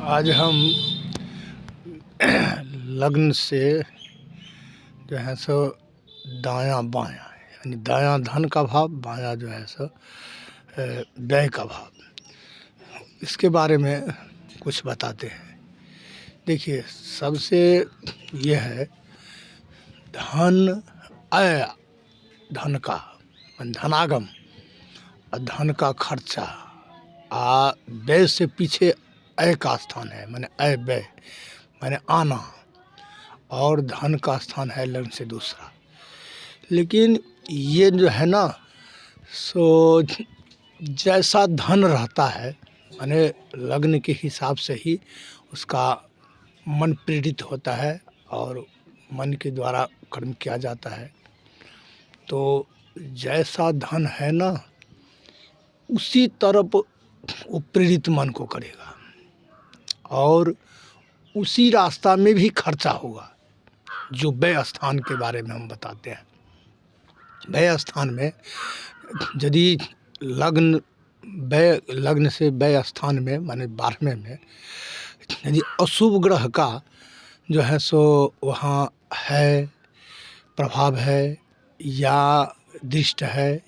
आज हम लग्न से जो है सो दायां बायां यानी दायां धन का भाव, बायां जो है सो व्यय का भाव, इसके बारे में कुछ बताते हैं। देखिए, सबसे ये है धन आय, धन का धनागम और धन का खर्चा। व्यय से पीछे अय का स्थान है, माने अय व्यय माने आना, और धन का स्थान है लग्न से दूसरा। लेकिन ये जो है ना, सो जैसा धन रहता है माने लग्न के हिसाब से ही उसका मन प्रेरित होता है और मन के द्वारा कर्म किया जाता है। तो जैसा धन है ना, उसी तरफ वो प्रेरित मन को करेगा और उसी रास्ता में भी खर्चा होगा। जो व्यय स्थान के बारे में हम बताते हैं, व्यय स्थान में यदि लग्न से व्यय स्थान में माने 12वें में यदि अशुभ ग्रह का जो है सो वहाँ है, प्रभाव है या दृष्ट है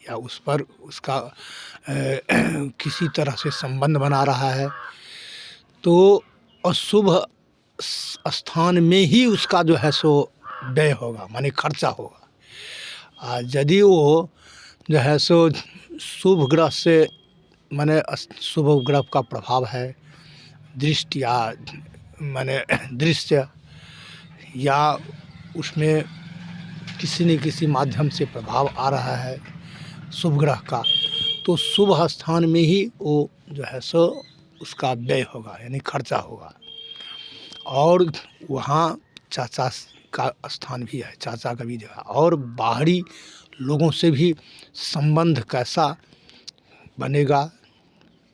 या उस पर उसका किसी तरह से संबंध बना रहा है, तो अशुभ स्थान में ही उसका जो है सो व्यय होगा, माने खर्चा होगा। यदि वो जो है सो शुभ ग्रह से माने शुभ ग्रह का प्रभाव है, दृष्टि या माने दृश्य या उसमें किसी न किसी माध्यम से प्रभाव आ रहा है शुभ ग्रह का, तो शुभ स्थान में ही वो जो है सो उसका व्यय होगा यानी खर्चा होगा। और वहाँ चाचा का स्थान भी है, चाचा का भी जगह, और बाहरी लोगों से भी संबंध कैसा बनेगा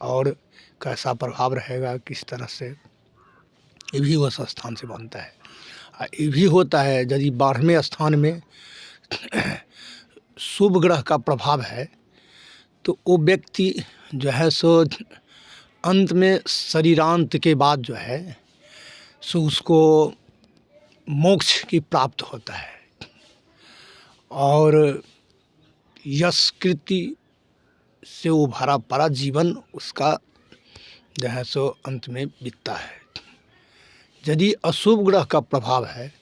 और कैसा प्रभाव रहेगा, किस तरह से, ये भी उस स्थान से बनता है। ये भी होता है यदि 12वें स्थान में शुभ ग्रह का प्रभाव है तो वो व्यक्ति जो है सो अंत में शरीरांत के बाद जो है सो उसको मोक्ष की प्राप्त होता है और यश कृति से वो भरा पड़ा जीवन उसका जो है सो अंत में बीतता है। यदि अशुभ ग्रह का प्रभाव है,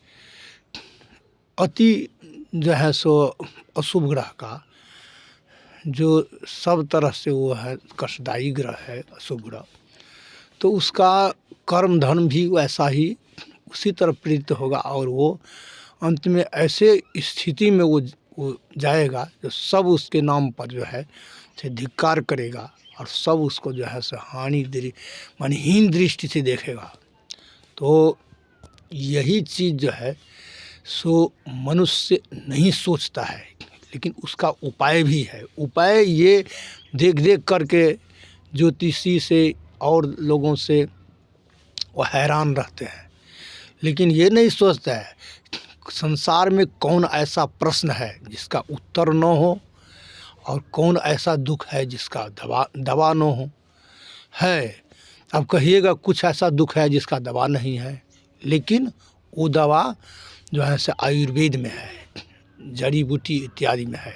अति जो है सो अशुभ ग्रह का जो सब तरह से वो है कष्टदायी ग्रह है अशुभ ग्रह, तो उसका कर्म धर्म भी वैसा ही उसी तरफ प्रेरित होगा और वो अंत में ऐसे स्थिति में वो जाएगा जो सब उसके नाम पर जो है से धिक्कार करेगा और सब उसको जो है सो हीन दृष्टि से देखेगा। तो यही चीज़ जो है सो मनुष्य नहीं सोचता है, लेकिन उसका उपाय भी है। उपाय ये देख देख करके ज्योतिषी से और लोगों से वो हैरान रहते हैं, लेकिन ये नहीं सोचता है संसार में कौन ऐसा प्रश्न है जिसका उत्तर न हो और कौन ऐसा दुख है जिसका दवा न हो। है, अब कहिएगा कुछ ऐसा दुख है जिसका दवा नहीं है, लेकिन वो दवा जो है से आयुर्वेद में है, जड़ी बूटी इत्यादि में है,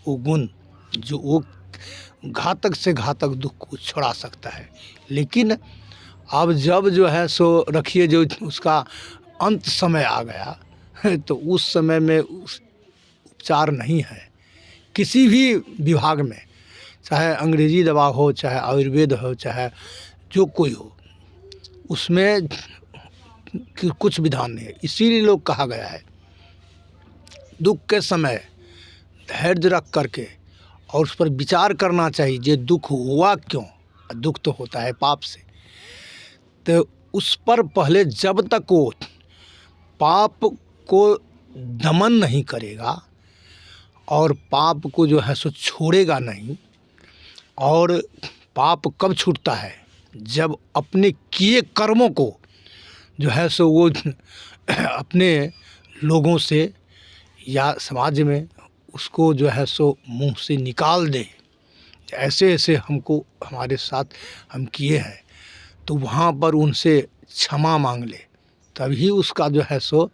वो गुण जो वो घातक से घातक दुख को छुड़ा सकता है। लेकिन अब जब जो है सो रखिए जो उसका अंत समय आ गया तो उस समय में उस उपचार नहीं है किसी भी विभाग में, चाहे अंग्रेजी दवा हो, चाहे आयुर्वेद हो, चाहे जो कोई हो, उसमें कुछ विधान नहीं है। इसीलिए लोग कहा गया है दुख के समय धैर्य रख करके और उस पर विचार करना चाहिए ये दुख हुआ क्यों। दुख तो होता है पाप से, तो उस पर पहले जब तक वो पाप को दमन नहीं करेगा और पाप को जो है सो छोड़ेगा नहीं, और पाप कब छूटता है जब अपने किए कर्मों को जो है सो वो अपने लोगों से या समाज में उसको जो है सो मुंह से निकाल दे, ऐसे ऐसे हमको हमारे साथ हम किए हैं, तो वहाँ पर उनसे क्षमा मांग ले, तभी उसका जो है सो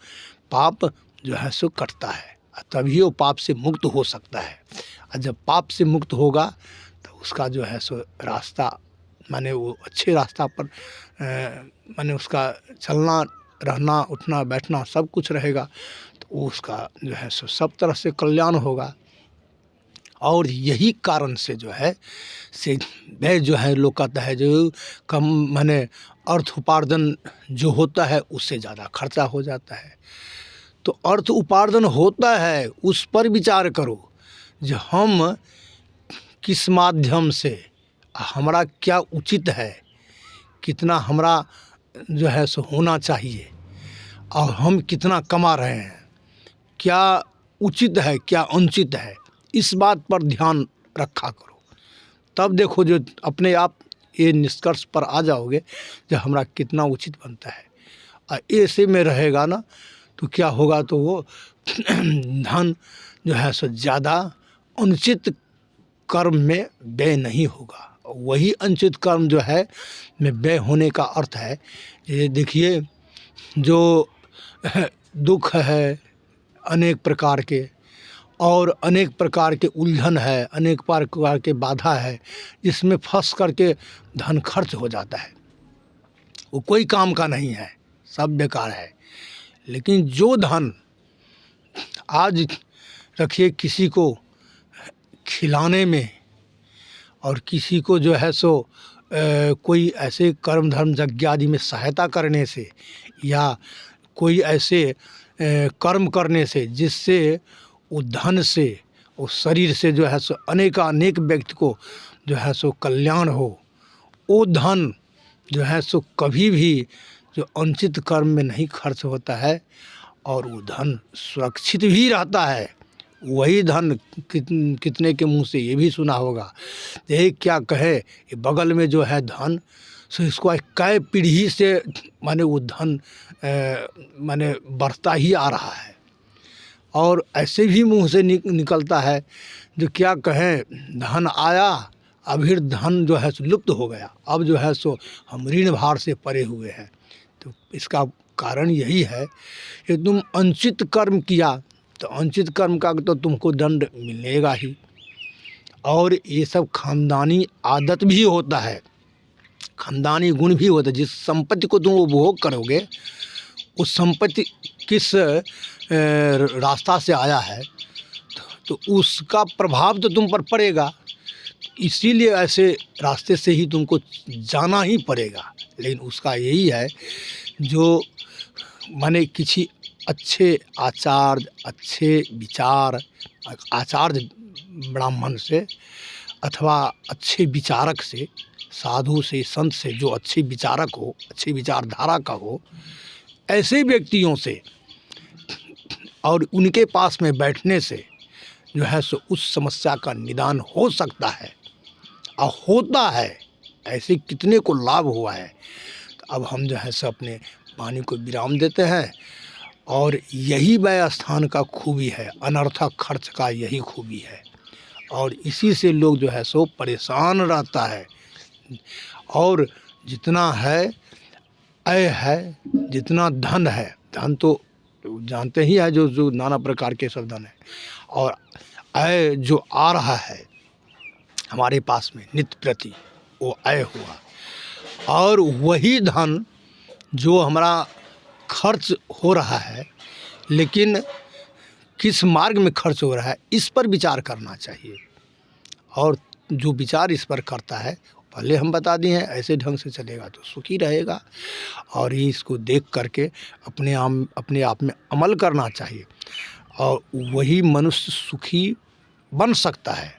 पाप जो है सो कटता है, तभी वो पाप से मुक्त हो सकता है। और जब पाप से मुक्त होगा तो उसका जो है सो रास्ता, माने वो अच्छे रास्ता पर माने उसका चलना रहना उठना बैठना सब कुछ रहेगा, तो वो उसका जो है सो सब तरह से कल्याण होगा। और यही कारण से जो है से व्यय जो है लोग कहता है जो कम माने अर्थ उपार्जन जो होता है उससे ज़्यादा खर्चा हो जाता है। तो अर्थ उपार्जन होता है उस पर विचार करो, जो हम किस माध्यम से, हमारा क्या उचित है, कितना हमारा जो है सो होना चाहिए, और हम कितना कमा रहे हैं, क्या उचित है क्या अनुचित है, इस बात पर ध्यान रखा करो। तब देखो जो अपने आप ये निष्कर्ष पर आ जाओगे जो हमारा कितना उचित बनता है। और ऐसे में रहेगा ना तो क्या होगा, तो वो धन जो है सो ज़्यादा अनुचित कर्म में व्यय नहीं होगा। वही अनुचित कर्म जो है में व्यय होने का अर्थ है, ये देखिए जो दुख है अनेक प्रकार के, और अनेक प्रकार के उलझन है, अनेक प्रकार के बाधा है, जिसमें फंस करके धन खर्च हो जाता है, वो कोई काम का नहीं है, सब बेकार है। लेकिन जो धन आज रखिए किसी को खिलाने में, और किसी को जो है सो कोई ऐसे कर्म धर्म यज्ञ आदि में सहायता करने से, या कोई ऐसे कर्म करने से जिससे वो धन से, वो शरीर से जो है सो अनेक व्यक्ति को जो है सो कल्याण हो, वो धन जो है सो कभी भी जो अनुचित कर्म में नहीं खर्च होता है, और वो धन सुरक्षित भी रहता है। वही धन कितने के मुंह से ये भी सुना होगा, ये क्या कहे ये बगल में जो है धन सो इसको कई पीढ़ी से माने वो धन माने बढ़ता ही आ रहा है। और ऐसे भी मुंह से निकलता है जो क्या कहें धन आया अभी धन जो है सो लुप्त हो गया, अब जो है सो हम ऋण भार से परे हुए हैं। तो इसका कारण यही है कि तुम अनुचित कर्म किया तो अनुचित कर्म का तो तुमको दंड मिलेगा ही। और ये सब खानदानी आदत भी होता है, खानदानी गुण भी होता है। जिस संपत्ति को तुम उपभोग करोगे उस संपत्ति किस रास्ता से आया है तो उसका प्रभाव तो तुम पर पड़ेगा, इसीलिए ऐसे रास्ते से ही तुमको जाना ही पड़ेगा। लेकिन उसका यही है जो माने किसी अच्छे आचार्य, अच्छे विचार, आचार्य ब्राह्मण से अथवा अच्छे विचारक से, साधु से, संत से, जो अच्छे विचारक हो, अच्छी विचारधारा का हो, ऐसे व्यक्तियों से और उनके पास में बैठने से जो है सो उस समस्या का निदान हो सकता है और होता है। ऐसे कितने को लाभ हुआ है। तो अब हम जो है सो अपने वाणी को विराम देते हैं। और यही व्यय स्थान का खूबी है, अनर्थक खर्च का यही खूबी है। और इसी से लोग जो है सो परेशान रहता है। और जितना है अय है, जितना धन है, धन तो जानते ही है जो नाना प्रकार के सब धन है, और अय जो आ रहा है हमारे पास में नित्य प्रति, वो अय हुआ। और वही धन जो हमारा खर्च हो रहा है, लेकिन किस मार्ग में खर्च हो रहा है इस पर विचार करना चाहिए। और जो विचार इस पर करता है, पहले हम बता दिए हैं, ऐसे ढंग से चलेगा तो सुखी रहेगा। और ये इसको देख करके अपने आप में अमल करना चाहिए, और वही मनुष्य सुखी बन सकता है।